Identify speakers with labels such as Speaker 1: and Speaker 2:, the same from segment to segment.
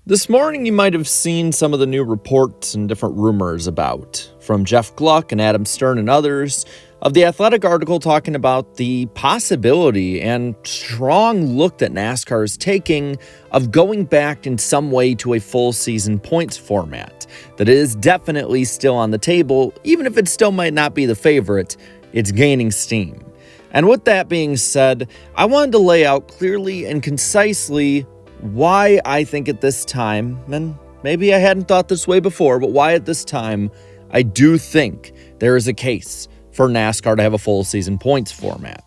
Speaker 1: This morning, you might have seen some of the new reports and different rumors about, from Jeff Gluck and Adam Stern and others, of the Athletic article talking about the possibility and strong look that NASCAR is taking of going back in some way to a full season points format. That is definitely still on the table, even if it still might not be the favorite, it's gaining steam. And with that being said, I wanted to lay out clearly and concisely why I think at this time, and maybe I hadn't thought this way before, but why at this time I do think there is a case for NASCAR to have a full season points format.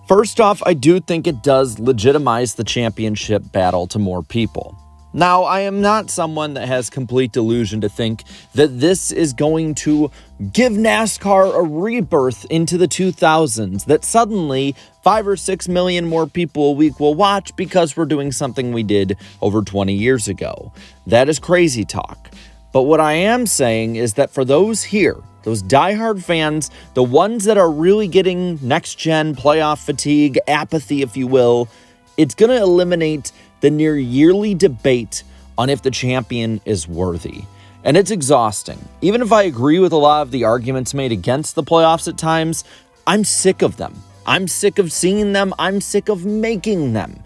Speaker 1: First off, I do think it does legitimize the championship battle to more people. Now, I am not someone that has complete delusion to think that this is going to give NASCAR a rebirth into the 2000s, that suddenly 5 or 6 million more people a week will watch because we're doing something we did over 20 years ago. That is crazy talk. But what I am saying is that for those here, those diehard fans, the ones that are really getting next-gen playoff fatigue, apathy, if you will, it's going to eliminate the near yearly debate on if the champion is worthy. And it's exhausting. Even if I agree with a lot of the arguments made against the playoffs at times, I'm sick of them. I'm sick of seeing them. I'm sick of making them.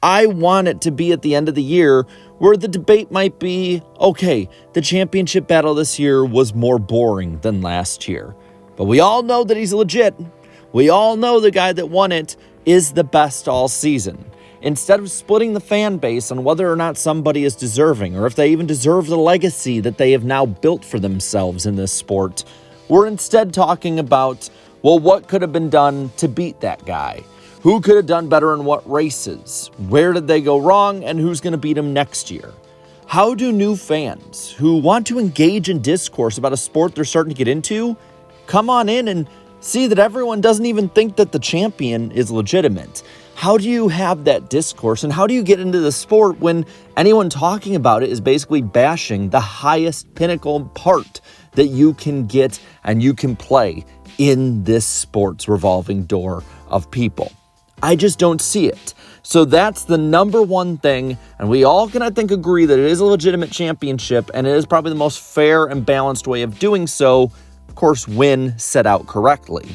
Speaker 1: I want it to be at the end of the year where the debate might be, okay, the championship battle this year was more boring than last year. But we all know that he's legit. We all know the guy that won it is the best all season. Instead of splitting the fan base on whether or not somebody is deserving, or if they even deserve the legacy that they have now built for themselves in this sport, we're instead talking about, well, what could have been done to beat that guy? Who could have done better in what races? Where did they go wrong, and who's going to beat them next year? How do new fans who want to engage in discourse about a sport they're starting to get into come on in and see that everyone doesn't even think that the champion is legitimate? How do you have that discourse, and how do you get into the sport when anyone talking about it is basically bashing the highest pinnacle part that you can get and you can play in this sport's revolving door of people? I just don't see it. So that's the number one thing, and we all can, I think, agree that it is a legitimate championship, and it is probably the most fair and balanced way of doing so, of course, when set out correctly.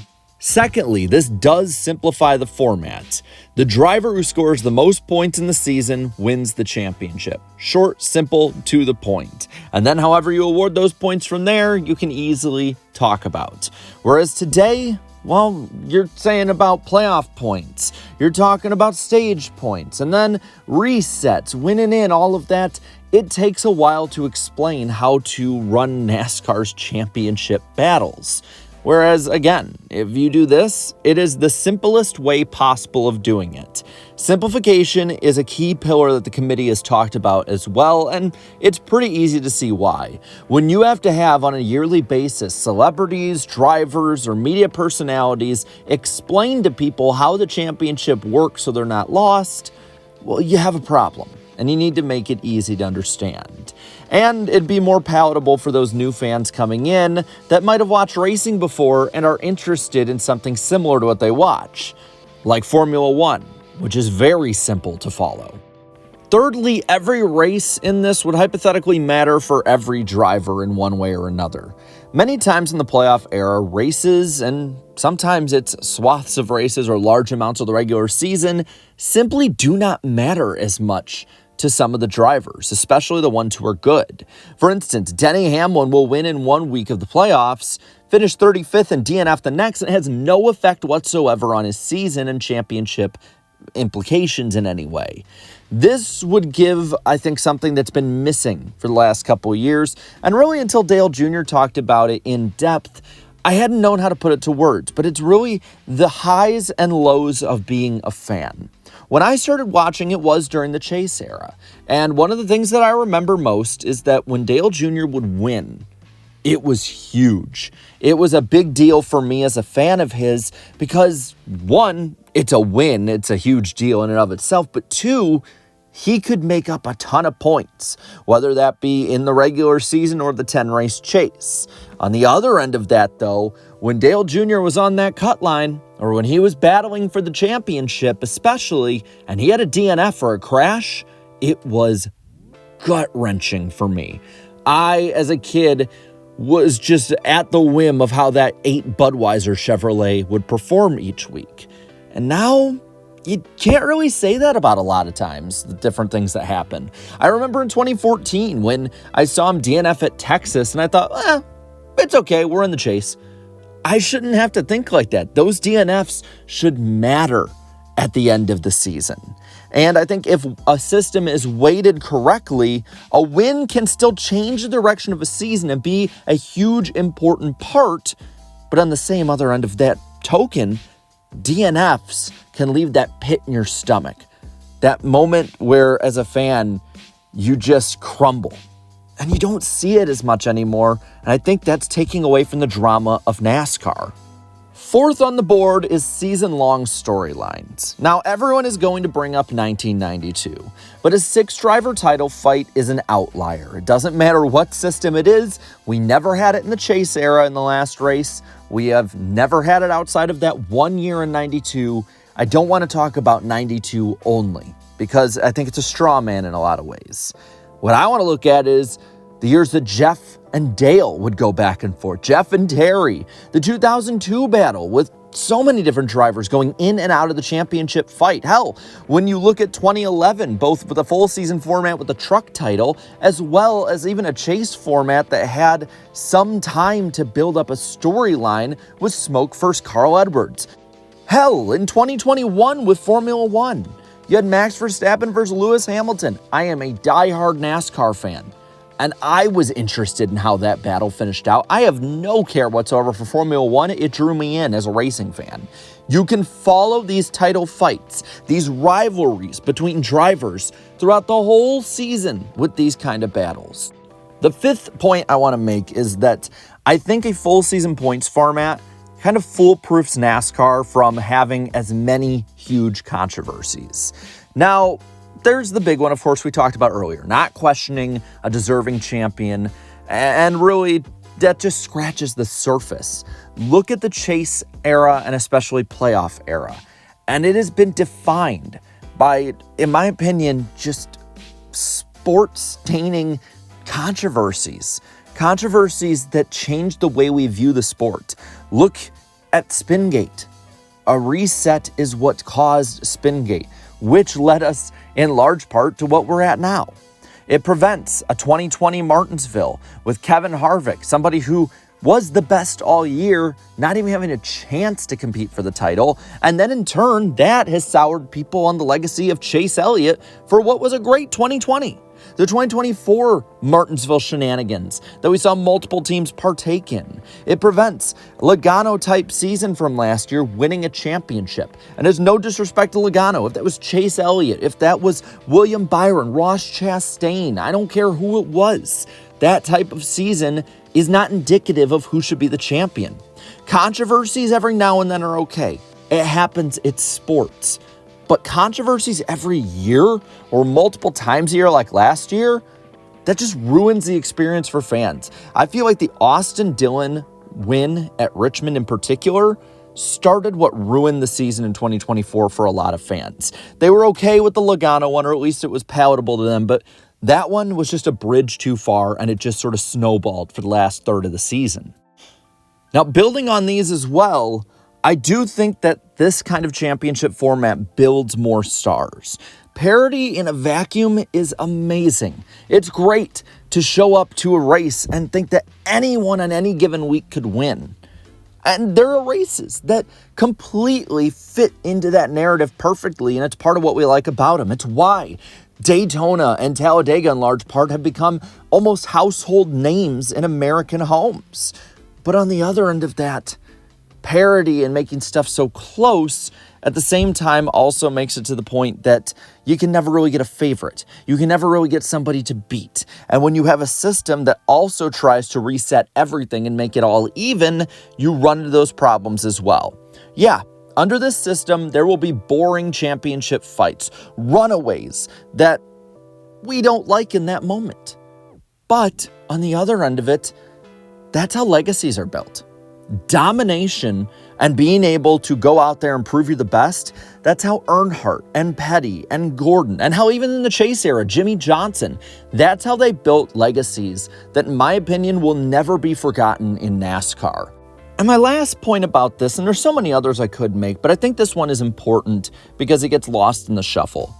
Speaker 1: Secondly, this does simplify the format. The driver who scores the most points in the season wins the championship. Short, simple, to the point. And then however you award those points from there, you can easily talk about. Whereas today, well, you're saying about playoff points, you're talking about stage points, and then resets, winning in, all of that. It takes a while to explain how to run NASCAR's championship battles. Whereas, again, if you do this, it is the simplest way possible of doing it. Simplification is a key pillar that the committee has talked about as well, and it's pretty easy to see why. When you have to have on a yearly basis celebrities, drivers, or media personalities explain to people how the championship works so they're not lost, well, you have a problem, and you need to make it easy to understand. And it'd be more palatable for those new fans coming in that might have watched racing before and are interested in something similar to what they watch, like Formula One, which is very simple to follow. Thirdly, every race in this would hypothetically matter for every driver in one way or another. Many times in the playoff era, races, and sometimes it's swaths of races or large amounts of the regular season, simply do not matter as much to some of the drivers, especially the ones who are good. For instance, Denny Hamlin will win in 1 week of the playoffs, finish 35th and DNF the next, and it has no effect whatsoever on his season and championship implications in any way. This would give, I think, something that's been missing for the last couple of years, and really until Dale Jr. talked about it in depth, I hadn't known how to put it to words, but it's really the highs and lows of being a fan. When I started watching, it was during the Chase era. And one of the things that I remember most is that when Dale Jr. would win, it was huge. It was a big deal for me as a fan of his because, one, it's a win. It's a huge deal in and of itself. But two, he could make up a ton of points, whether that be in the regular season or the 10-race chase. On the other end of that, though, when Dale Jr. was on that cut line, or when he was battling for the championship especially, and he had a DNF or a crash, it was gut-wrenching for me. I, as a kid, was just at the whim of how that 8 Budweiser Chevrolet would perform each week. And now, you can't really say that about a lot of times, the different things that happen. I remember in 2014 when I saw him DNF at Texas, and I thought, it's okay, we're in the chase. I shouldn't have to think like that. Those DNFs should matter at the end of the season. And I think if a system is weighted correctly, a win can still change the direction of a season and be a huge, important part. But on the same other end of that token, DNFs can leave that pit in your stomach. That moment where, as a fan, you just crumble. And you don't see it as much anymore, and I think that's taking away from the drama of NASCAR. Fourth on the board is season-long storylines. Now, everyone is going to bring up 1992, but a 6-driver title fight is an outlier. It doesn't matter what system it is. We never had it in the chase era in the last race. We have never had it outside of that 1 year in 92. I don't want to talk about 92 only, because I think it's a straw man in a lot of ways. What I want to look at is the years that Jeff and Dale would go back and forth. Jeff and Terry. The 2002 battle with so many different drivers going in and out of the championship fight. Hell, when you look at 2011, both with a full season format with the truck title, as well as even a chase format that had some time to build up a storyline with Smoke versus Carl Edwards. Hell, in 2021 with Formula One, you had Max Verstappen versus Lewis Hamilton. I am a diehard NASCAR fan, and I was interested in how that battle finished out. I have no care whatsoever for Formula One. It drew me in as a racing fan. You can follow these title fights, these rivalries between drivers throughout the whole season with these kind of battles. The fifth point I want to make is that I think a full season points format kind of foolproofs NASCAR from having as many huge controversies. Now, there's the big one, of course, we talked about earlier, not questioning a deserving champion, and really that just scratches the surface. Look at the chase era and especially playoff era, and it has been defined by, in my opinion, just sport-staining controversies that change the way we view the sport. Look at Spingate. A reset is what caused Spingate, which led us in large part to what we're at now. It prevents a 2020 Martinsville with Kevin Harvick, somebody who was the best all year, not even having a chance to compete for the title. And then in turn, that has soured people on the legacy of Chase Elliott for what was a great 2020. The 2024 Martinsville shenanigans that we saw multiple teams partake in. It prevents Logano-type season from last year winning a championship. And there's no disrespect to Logano. If that was Chase Elliott, if that was William Byron, Ross Chastain, I don't care who it was. That type of season is not indicative of who should be the champion. Controversies every now and then are okay. It happens, it's sports. But controversies every year or multiple times a year like last year, that just ruins the experience for fans. I feel like the Austin Dillon win at Richmond in particular started what ruined the season in 2024 for a lot of fans. They were okay with the Logano one, or at least it was palatable to them, but that one was just a bridge too far, and it just sort of snowballed for the last third of the season. Now, building on these as well, I do think that this kind of championship format builds more stars. Parity in a vacuum is amazing. It's great to show up to a race and think that anyone on any given week could win. And there are races that completely fit into that narrative perfectly, and it's part of what we like about them. It's why Daytona and Talladega in large part have become almost household names in American homes. But on the other end of that, parity and making stuff so close at the same time also makes it to the point that you can never really get a favorite. You can never really get somebody to beat. And when you have a system that also tries to reset everything and make it all even, you run into those problems as well. Yeah, under this system, there will be boring championship fights, runaways that we don't like in that moment. But on the other end of it, that's how legacies are built. Domination And being able to go out there and prove you're the best, that's how Earnhardt and Petty and Gordon, and how even in the Chase era, Jimmy Johnson, that's how they built legacies that, in my opinion, will never be forgotten in NASCAR. And my last point about this, and there's so many others I could make, but I think this one is important because it gets lost in the shuffle.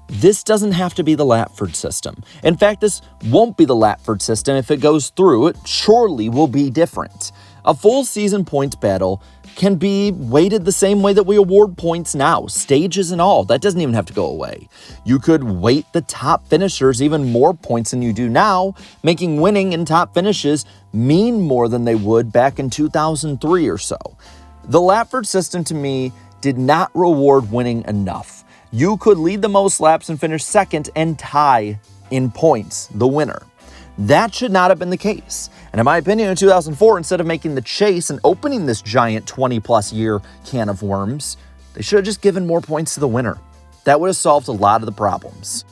Speaker 1: This doesn't have to be the Latford system. In fact, this won't be the Latford system if it goes through. It surely will be different. A full season points battle can be weighted the same way that we award points now, stages and all. That doesn't even have to go away. You could weight the top finishers even more points than you do now, making winning in top finishes mean more than they would back in 2003 or so. The Latford system, to me, did not reward winning enough. You could lead the most laps and finish second and tie in points, the winner. That should not have been the case. And in my opinion, in 2004, instead of making the chase and opening this giant 20-plus year can of worms, they should have just given more points to the winner. That would have solved a lot of the problems.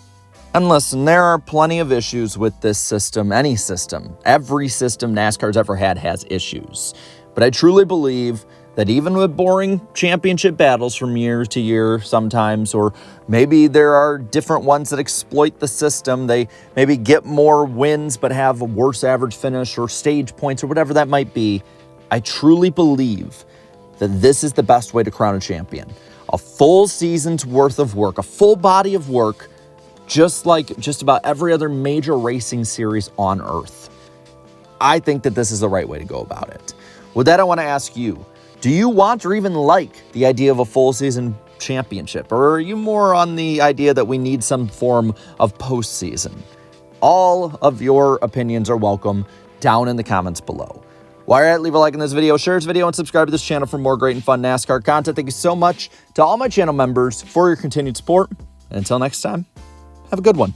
Speaker 1: And listen, there are plenty of issues with this system, any system. Every system NASCAR's ever had has issues. But I truly believe that even with boring championship battles from year to year sometimes, or maybe there are different ones that exploit the system, they maybe get more wins but have a worse average finish or stage points or whatever that might be, I truly believe that this is the best way to crown a champion. A full season's worth of work, a full body of work, just like just about every other major racing series on Earth. I think that this is the right way to go about it. With that, I want to ask you, do you want or even like the idea of a full season championship? Or are you more on the idea that we need some form of postseason? All of your opinions are welcome down in the comments below. While you're at, leave a like on this video, share this video, and subscribe to this channel for more great and fun NASCAR content. Thank you so much to all my channel members for your continued support. And until next time, have a good one.